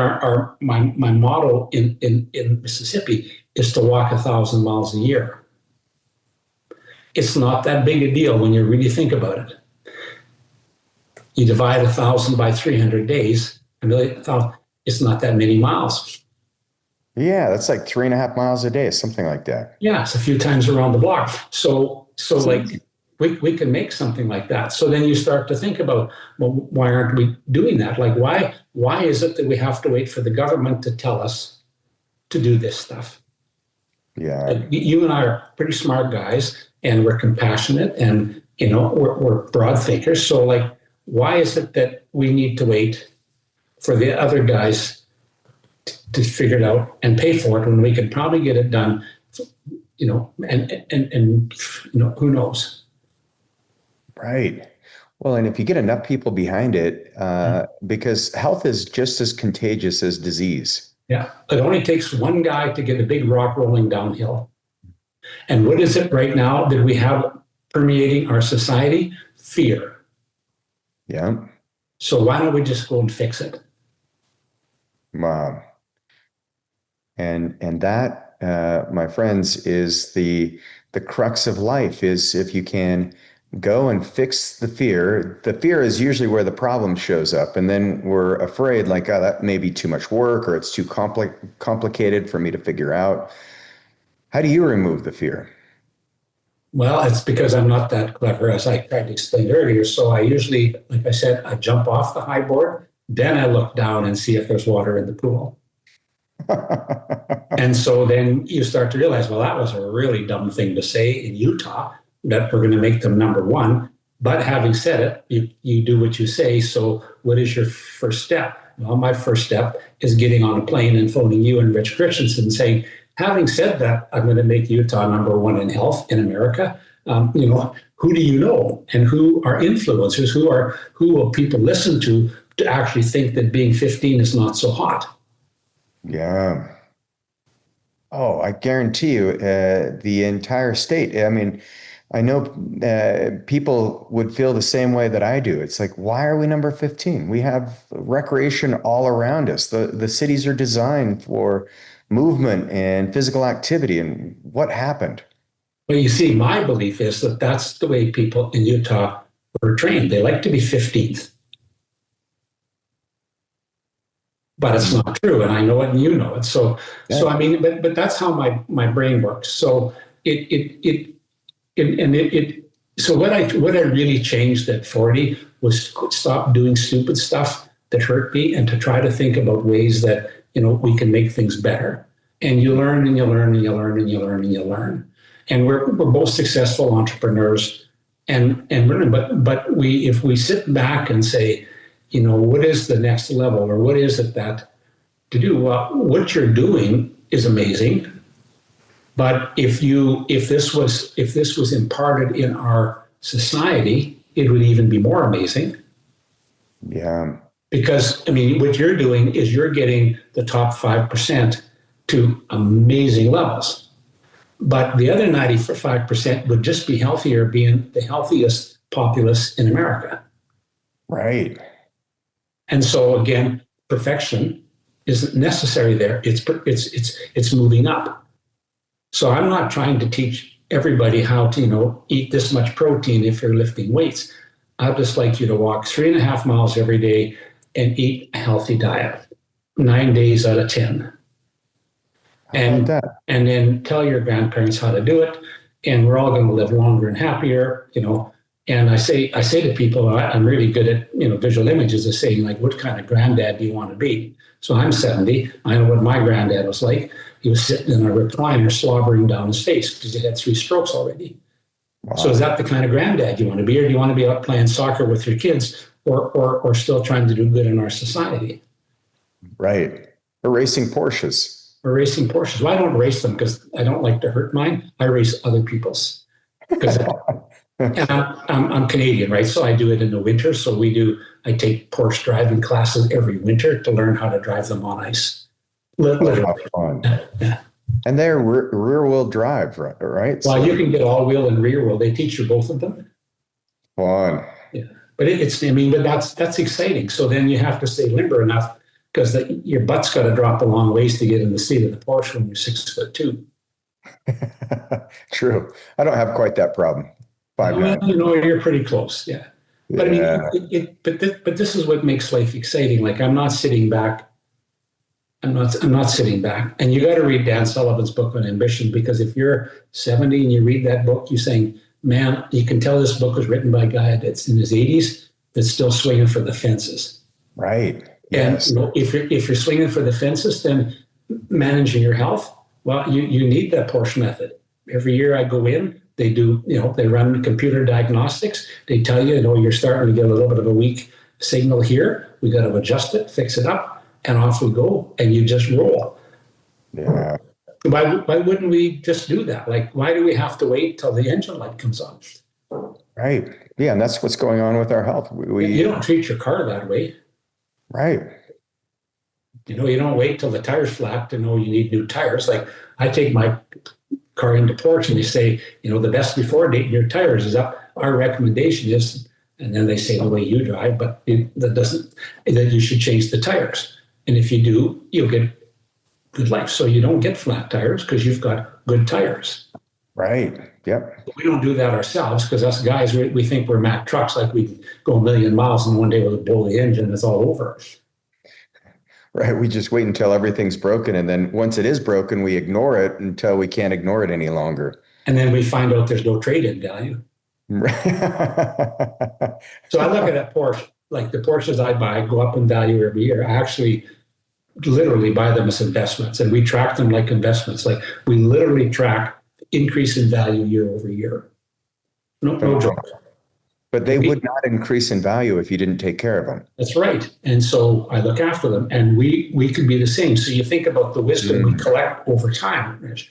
my motto in Mississippi is to walk 1,000 miles a year. It's not that big a deal when you really think about it. You divide 1,000 by 300 days, it's not that many miles. Yeah, that's like 3.5 miles a day, something like that. Yeah, it's a few times around the block. So like we can make something like that. So then you start to think about, well, why aren't we doing that? Like, why is it that we have to wait for the government to tell us to do this stuff? Yeah. Like, you and I are pretty smart guys, and we're compassionate, and we're broad thinkers. So, like, why is it that we need to wait for the other guys to figure it out and pay for it when we can probably get it done? And who knows? Right. Well, and if you get enough people behind it, because health is just as contagious as disease. Yeah. It only takes one guy to get a big rock rolling downhill. And what is it right now that we have permeating our society? Fear. Yeah. So why don't we just go and fix it? Wow. And that, my friends, is the crux of life. Is if you can go and fix the fear. The fear is usually where the problem shows up, and then we're afraid, like, oh, that may be too much work, or it's too complicated for me to figure out. How do you remove the fear? Well, it's because I'm not that clever, as I tried to explain earlier. So I usually, like I said, I jump off the high board, then I look down and see if there's water in the pool. And so then you start to realize, well, that was a really dumb thing to say in Utah, that we're going to make them number one. But having said it, you do what you say. So what is your first step? Well, my first step is getting on a plane and phoning you and Rich Christensen and saying, having said that, I'm going to make Utah number one in health in America. Who do you know, and who are influencers? Who will people listen to actually think that being 15 is not so hot? Yeah. Oh, I guarantee you, the entire state. I mean, I know people would feel the same way that I do. It's like, why are we number 15? We have recreation all around us. The cities are designed for movement and physical activity. And what happened? Well, you see, my belief is that that's the way people in Utah were trained. They like to be 15th. But it's not true, and I know it, and you know it. So I mean, but that's how my brain works. So so what I really changed at 40 was to stop doing stupid stuff that hurt me, and to try to think about ways that we can make things better. And you learn, and you learn, and you learn, and you learn, and you learn. And we're both successful entrepreneurs, and but if we sit back and say, what is the next level, or what is it that to do? Well, what you're doing is amazing, but if this was imparted in our society, it would even be more amazing. Yeah. Because I mean, what you're doing is you're getting the top 5% to amazing levels, but the other 95% would just be healthier, being the healthiest populace in America. Right. And so again, perfection isn't necessary there. It's moving up. So I'm not trying to teach everybody how to, eat this much protein if you're lifting weights. I'd just like you to walk 3.5 miles every day and eat a healthy diet, 9 days out of 10. And then tell your grandparents how to do it. And we're all going to live longer and happier, And I say to people, I'm really good at, visual images, of saying, like, what kind of granddad do you want to be? So I'm 70. I know what my granddad was like. He was sitting in a recliner slobbering down his face because he had 3 strokes already. Wow. So is that the kind of granddad you want to be? Or do you want to be out playing soccer with your kids, or still trying to do good in our society? Right. Or racing Porsches. Well, I don't race them because I don't like to hurt mine. I race other people's. Because and I'm Canadian, right? So I do it in the winter. So I take Porsche driving classes every winter to learn how to drive them on ice. Literally. Fun. Yeah. And they're rear-wheel drive, right? Well, you can get all-wheel and rear-wheel. They teach you both of them. Fun. Yeah, but but that's exciting. So then you have to stay limber enough, because your butt's got to drop a long ways to get in the seat of the Porsche when you're 6'2". True. I don't have quite that problem. You're pretty close. Yeah. But I mean, but this is what makes life exciting. Like, I'm not sitting back. I'm not sitting back. And you got to read Dan Sullivan's book on ambition, because if you're 70 and you read that book, you're saying, man, you can tell this book was written by a guy that's in his 80s that's still swinging for the fences. Right. Yes. And if you're swinging for the fences, then managing your health, well, you need that Porsche method. Every year I go in, they do, they run computer diagnostics. They tell you, you're starting to get a little bit of a weak signal here. We got to adjust it, fix it up, and off we go. And you just roll. Yeah. Why wouldn't we just do that? Like, why do we have to wait till the engine light comes on? Right. Yeah. And that's what's going on with our health. You don't treat your car that way. Right. You don't wait till the tire's flat to know you need new tires. Like, I take my car into Porsche and they say, the best before date in your tires is up. Our recommendation is, and then they say the way you drive, but that you should change the tires. And if you do, you'll get good life. So you don't get flat tires because you've got good tires. Right. Yep. We don't do that ourselves because us guys, we think we're Mack trucks, like we go a million miles and one day we'll blow the engine, it's all over. Right. We just wait until everything's broken. And then once it is broken, we ignore it until we can't ignore it any longer. And then we find out there's no trade-in value. So I look at a Porsche, like the Porsches I buy go up in value every year. I actually literally buy them as investments, and we track them like investments. Like we literally track increase in value year over year. No joke. But they would not increase in value if you didn't take care of them. That's right. And so I look after them, and we can be the same. So you think about the wisdom we collect over time, Rich,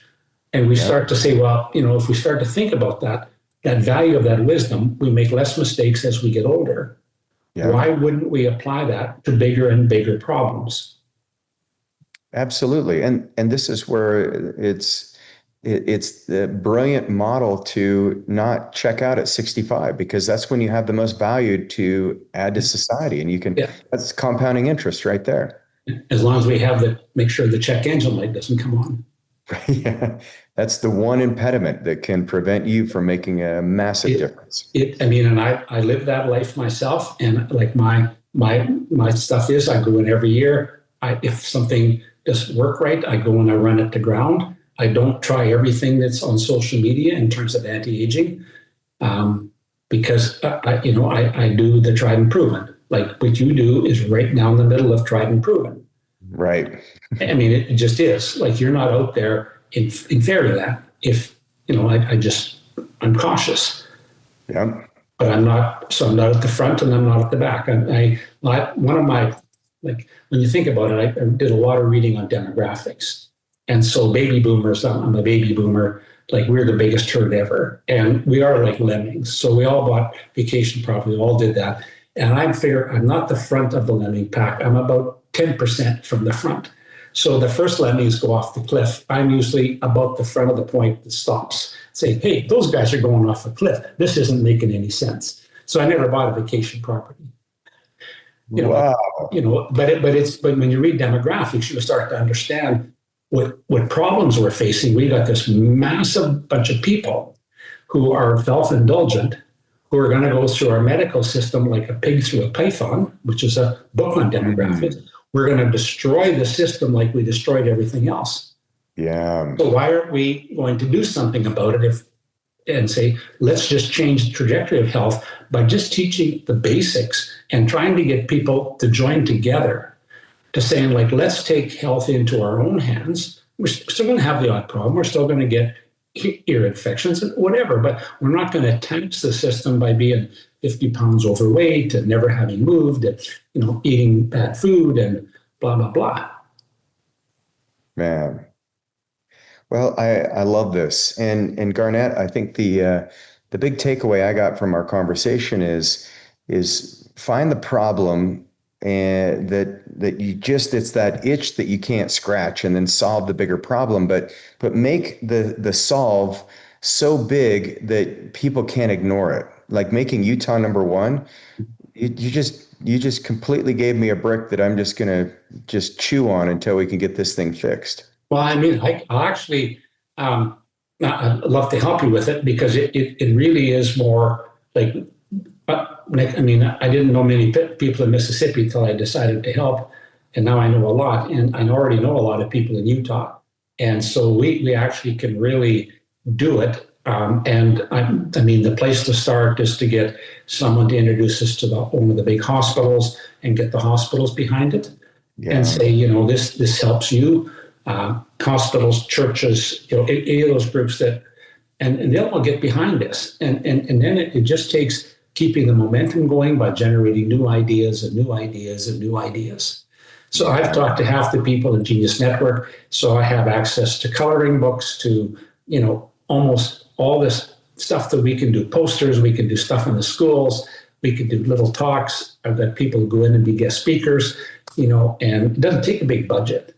and we start to say, well, if we start to think about that value of that wisdom, we make less mistakes as we get older. Yeah. Why wouldn't we apply that to bigger and bigger problems? Absolutely. And this is where it's the brilliant model to not check out at 65, because that's when you have the most value to add to society. And you can, that's compounding interest right there. As long as we have make sure the check engine light doesn't come on. Yeah, that's the one impediment that can prevent you from making a massive difference. And I live that life myself. And like my stuff is, I go in every year. If something doesn't work right, I go and I run it to ground. I don't try everything that's on social media in terms of anti-aging, because I do the tried and proven. Like what you do is right now in the middle of tried and proven. Right. I mean, it just is. Like you're not out there in fear of that. If I'm cautious. Yeah. But I'm not. So I'm not at the front and I'm not at the back. One of my, like when you think about it, I did a lot of reading on demographics. And so baby boomers, I'm a baby boomer, like we're the biggest herd ever. And we are like lemmings. So we all bought vacation property, all did that. And I'm not the front of the lemming pack. I'm about 10% from the front. So the first lemmings go off the cliff. I'm usually about the front of the point that stops. Say, hey, those guys are going off a cliff. This isn't making any sense. So I never bought a vacation property. Wow. But when you read demographics, you start to understand what problems we're facing. We got this massive bunch of people who are self-indulgent, who are going to go through our medical system like a pig through a python, which is a book on demographics. We're going to destroy the system like we destroyed everything else. Yeah. So why aren't we going to do something about it and say, let's just change the trajectory of health by just teaching the basics and trying to get people to join together to saying, like, let's take health into our own hands. We're still going to have the odd problem. We're still going to get ear infections and whatever, but we're not going to tax the system by being 50 pounds overweight and never having moved and, eating bad food and blah, blah, blah. Man. Well, I love this. And Garnet, I think the big takeaway I got from our conversation is find the problem, and that you just, it's that itch that you can't scratch, and then solve the bigger problem, but make the solve so big that people can't ignore it. Like making Utah number one, you just completely gave me a brick that I'm just gonna just chew on until we can get this thing fixed. Well, I mean, I'll actually, I'd love to help you with it, because it really is more like, I mean, I didn't know many people in Mississippi until I decided to help. And now I know a lot, and I already know a lot of people in Utah. And so we actually can really do it. And I mean, the place to start is to get someone to introduce us to one of the big hospitals and get the hospitals behind it. Yeah. And say, this helps you. Hospitals, churches, any of those groups and they'll all get behind this. And then it just takes keeping the momentum going by generating new ideas and new ideas and new ideas. So I've talked to half the people in Genius Network. So I have access to coloring books, to, almost all this stuff that we can do, posters, we can do stuff in the schools, we can do little talks. I've got people who go in and be guest speakers, and it doesn't take a big budget.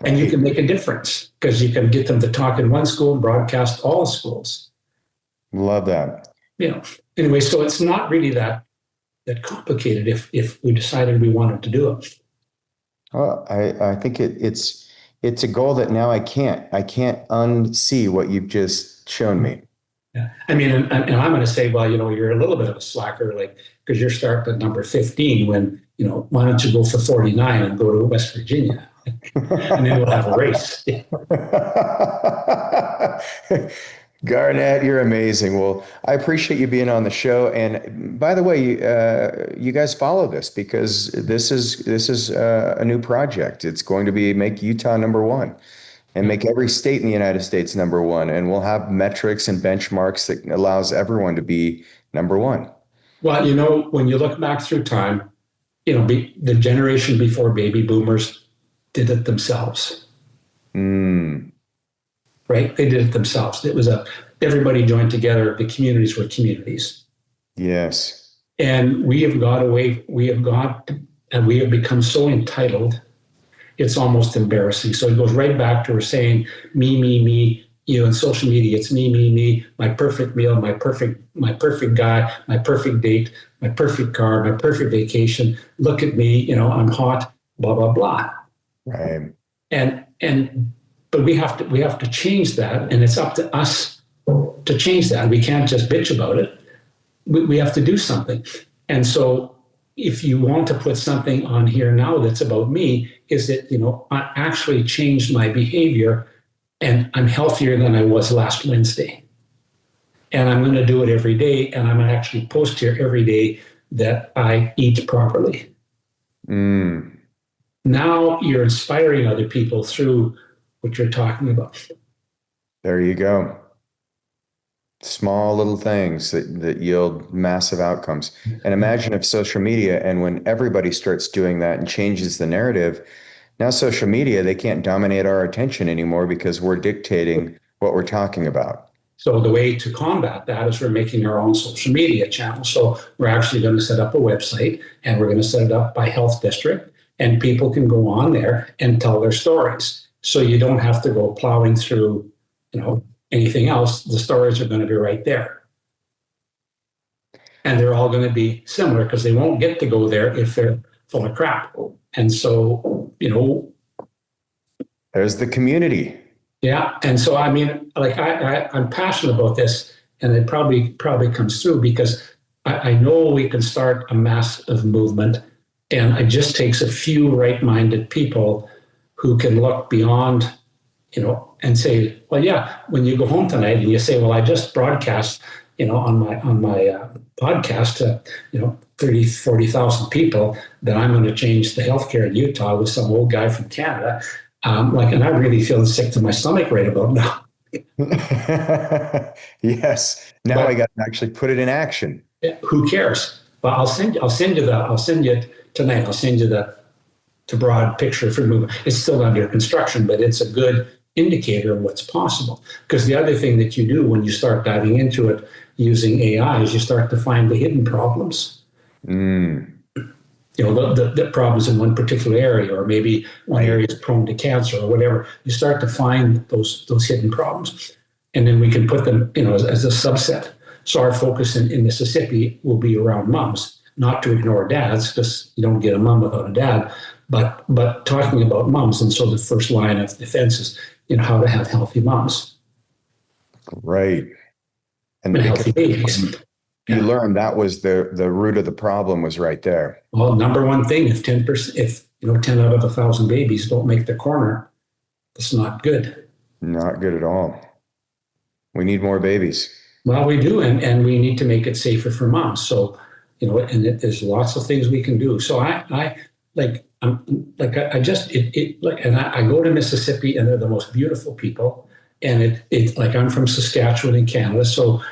And you can make a difference because you can get them to talk in one school and broadcast all the schools. Love that. Anyway, so it's not really that complicated if we decided we wanted to do it. Well, I think it's it's a goal that now I can't unsee what you've just shown me. Yeah. I mean, and I'm going to say, well, you're a little bit of a slacker, like, because you're starting at number 15 when, why don't you go for 49 and go to West Virginia? And then we'll have a race. Garnet, you're amazing. Well, I appreciate you being on the show. And by the way, you guys follow this because this is a new project. It's going to be make Utah number one and make every state in the United States number one. And we'll have metrics and benchmarks that allows everyone to be number one. Well, when you look back through time, the generation before baby boomers did it themselves. Right? They did it themselves. It was everybody joined together. The communities were communities. Yes. And we have become so entitled, it's almost embarrassing. So it goes right back to we're saying me, in social media, it's me, my perfect meal, my perfect guy, my perfect date, my perfect car, my perfect vacation. Look at me, I'm hot, blah, blah, blah. Right. But we have to change that, and it's up to us to change that. We can't just bitch about it. We have to do something. And so if you want to put something on here now that's about me, is that, I actually changed my behavior and I'm healthier than I was last Wednesday. And I'm going to do it every day. And I'm going to actually post here every day that I eat properly. Now you're inspiring other people through what you're talking about. There you go. Small little things that yield massive outcomes. And imagine if social media, and when everybody starts doing that and changes the narrative, now social media, they can't dominate our attention anymore because we're dictating what we're talking about. So the way to combat that is we're making our own social media channel. So we're actually going to set up a website, and we're going to set it up by health district, and people can go on there and tell their stories. So you don't have to go plowing through, anything else. The stories are going to be right there. And they're all going to be similar because they won't get to go there if they're full of crap. And so, there's the community. Yeah. And so, I'm passionate about this, and it probably comes through because I know we can start a massive movement, and it just takes a few right-minded people who can look beyond, and say, well, yeah, when you go home tonight and you say, well, I just broadcast, on my podcast to, 30, 40,000 people that I'm going to change the healthcare in Utah with some old guy from Canada. And I'm really feeling sick to my stomach right about now. Yes. Now I got to actually put it in action. Who cares? But I'll send you it tonight. I'll send you the broad picture for movement. It's still under construction, but it's a good indicator of what's possible. Because the other thing that you do when you start diving into it using AI is you start to find the hidden problems. The problems in one particular area, or maybe one area is prone to cancer or whatever. You start to find those hidden problems, and then we can put them, as a subset. So our focus in Mississippi will be around moms, not to ignore dads, because you don't get a mom without a dad, but talking about moms. And so the first line of defense is, how to have healthy moms. Right. And healthy babies. You learned that was the root of the problem was right there. Well, number one thing, if 10 out of 1,000 babies don't make the corner, it's not good. Not good at all. We need more babies. Well, we do, and we need to make it safer for moms. So, there's lots of things we can do. So I go to Mississippi, and they're the most beautiful people. And I'm from Saskatchewan in Canada, so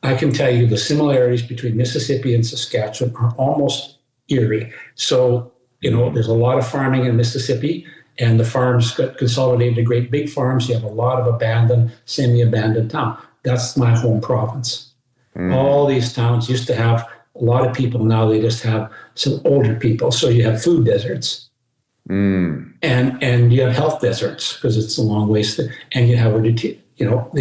I can tell you the similarities between Mississippi and Saskatchewan are almost eerie. So, there's a lot of farming in Mississippi, and the farms got consolidated to great big farms. You have a lot of abandoned, semi-abandoned town. That's my home province. All these towns used to have a lot of people. Now they just have some older people. So you have food deserts. And you have health deserts because it's a long ways. And you have, they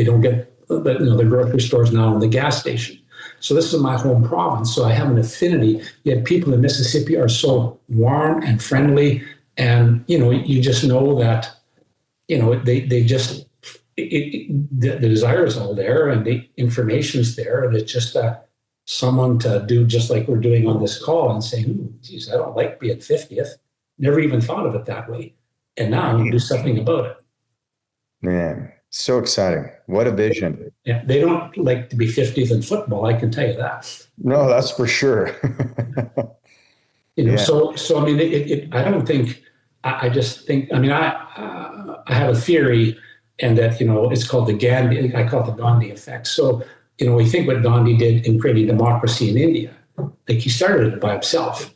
don't get, the grocery stores now and the gas station. So this is my home province. So I have an affinity. Yet people in Mississippi are so warm and friendly. And, you just know that, they just, the desire is all there and the information's there. And it's just someone to do just like we're doing on this call and say, geez, I don't like being 50th. Never even thought of it that way. And now you do something about it. Man, so exciting. What a vision. Yeah, they don't like to be 50th in football, I can tell you that. No, that's for sure. So I mean, I don't think, I just think, I mean, I have a theory, and that, it's called the Gandhi, I call it the Gandhi effect. So, we think what Gandhi did in creating democracy in India, like he started it by himself.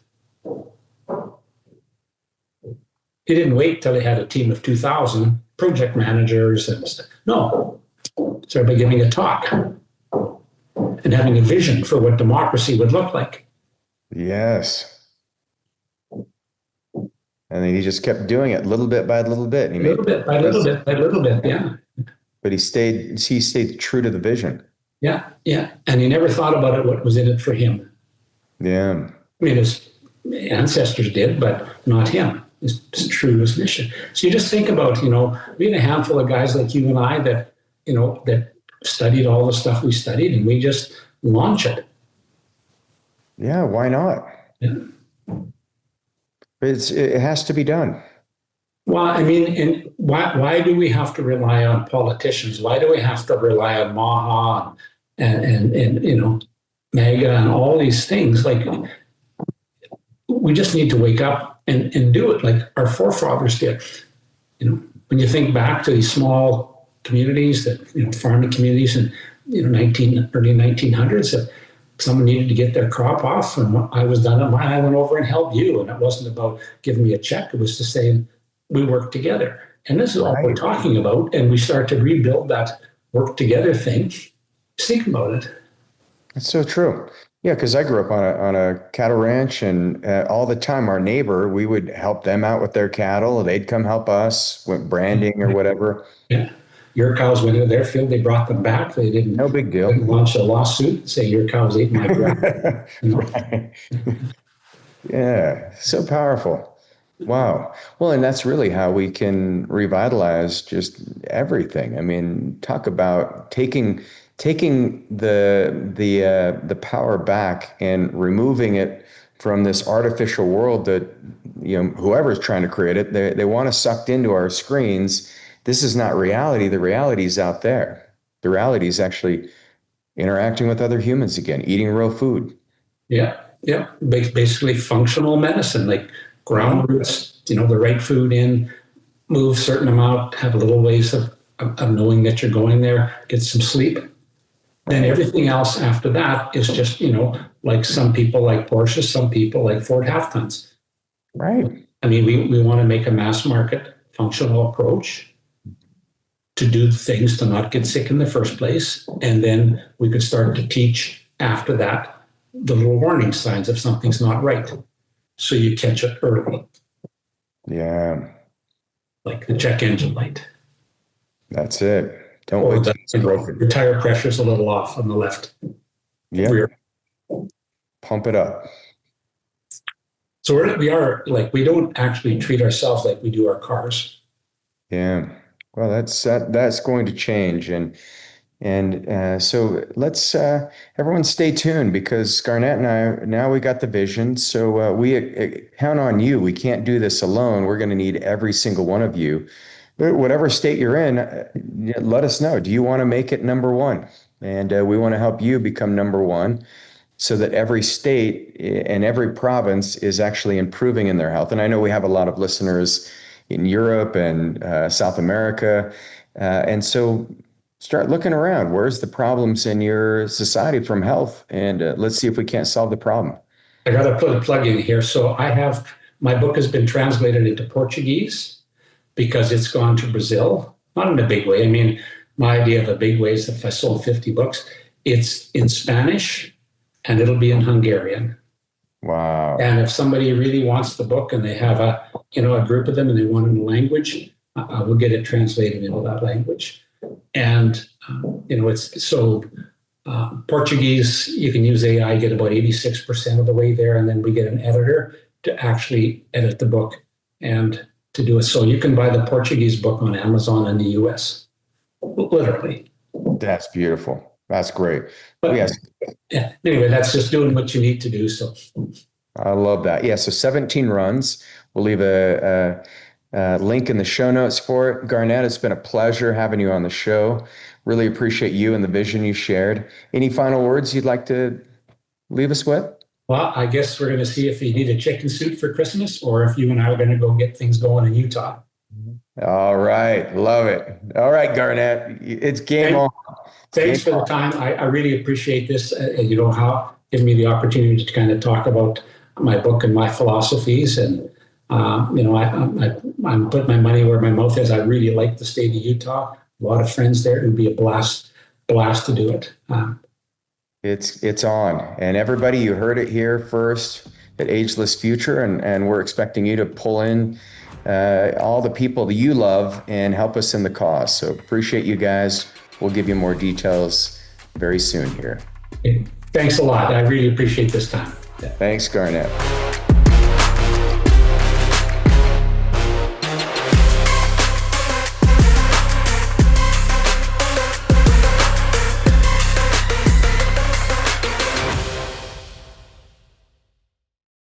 He didn't wait till he had a team of 2,000 project managers and stuff. No, started by giving a talk and having a vision for what democracy would look like. Yes. And then he just kept doing it little bit by little bit. And little bit by little bit by little bit, yeah. But he stayed true to the vision. Yeah, yeah. And he never thought about it, what was in it for him. Yeah. I mean, his ancestors did, but not him. It's true to his mission. So you just think about, we had a handful of guys like you and I that, that studied all the stuff we studied, and we just launch it. Yeah, why not? Yeah. It has to be done. Well, I mean, and why do we have to rely on politicians? Why do we have to rely on Maha and MAGA and all these things? Like, we just need to wake up and do it like our forefathers did. When you think back to these small communities, that farming communities in early 1900s, that someone needed to get their crop off, and I was done at mine, I went over and helped you. And it wasn't about giving me a check; it was to say we work together. And this is all we're talking about. And we start to rebuild that work together thing. Think about it. It's so true. Yeah, because I grew up on a cattle ranch, and all the time our neighbor, we would help them out with their cattle. They'd come help us with branding or whatever. Yeah. Your cows went into their field, they brought them back. They didn't. No big deal. Launch a lawsuit and say your cows ate my grass. Right. Yeah, so powerful. Wow. Well, and that's really how we can revitalize just everything. I mean, talk about taking the power back and removing it from this artificial world that whoever's trying to create it, they want us sucked into our screens. This is not reality. The reality is out there. The reality is actually interacting with other humans again, eating real food. Yeah, yeah. Basically functional medicine, like ground roots, the right food in, move a certain amount, have a little ways of knowing that you're going there, get some sleep. Then everything else after that is just, like some people like Porsche, some people like Ford half-tons. Right. I mean, we want to make a mass market functional approach to do things to not get sick in the first place. And then we could start to teach after that the little warning signs if something's not right. So you catch it early. Yeah. Like the check engine light. That's it. Don't wait till it's broken. Your tire pressure's a little off on the left. Yeah. Rear. Pump it up. So we are like, we don't actually treat ourselves like we do our cars. Yeah. Well, that's going to change, and so let's everyone stay tuned, because Garnet and I, now we got the vision, so we count on you. We can't do this alone. We're going to need every single one of you. Whatever state you're in, let us know. Do you want to make it number one? And we want to help you become number one, so that every state and every province is actually improving in their health. And I know we have a lot of listeners in Europe and South America. And so start looking around. Where's the problems in your society from health? And let's see if we can't solve the problem. I got to put a plug in here. So my book has been translated into Portuguese because it's gone to Brazil. Not in a big way. I mean, my idea of a big way is if I sold 50 books, it's in Spanish and it'll be in Hungarian. Wow. And if somebody really wants the book and they have a group of them and they want it in a language, I will get it translated into that language. And, it's so Portuguese, you can use AI, get about 86% of the way there. And then we get an editor to actually edit the book and to do it. So you can buy the Portuguese book on Amazon in the US, literally. That's beautiful. That's great. But Yes, yeah, anyway, that's just doing what you need to do. So I love that. Yeah, so 17 runs. We'll leave a link in the show notes for it. Garnet, it's been a pleasure having you on the show. Really appreciate you and the vision you shared. Any final words you'd like to leave us with? well, I guess we're going to see if you need a chicken suit for Christmas or if you and I are going to go get things going in Utah. All right. Love it. All right, Garnet. It's game on. Thanks for the time. I really appreciate this. How giving me the opportunity to kind of talk about my book and my philosophies. And, I'm putting my money where my mouth is. I really like the state of Utah. A lot of friends there. It would be a blast to do it. It's on. And everybody, you heard it here first at Ageless Future. And we're expecting you to pull in all the people that you love and help us in the cause. So appreciate you guys. We'll give you more details very soon here. Thanks a lot. I really appreciate this time. Thanks, Garnet.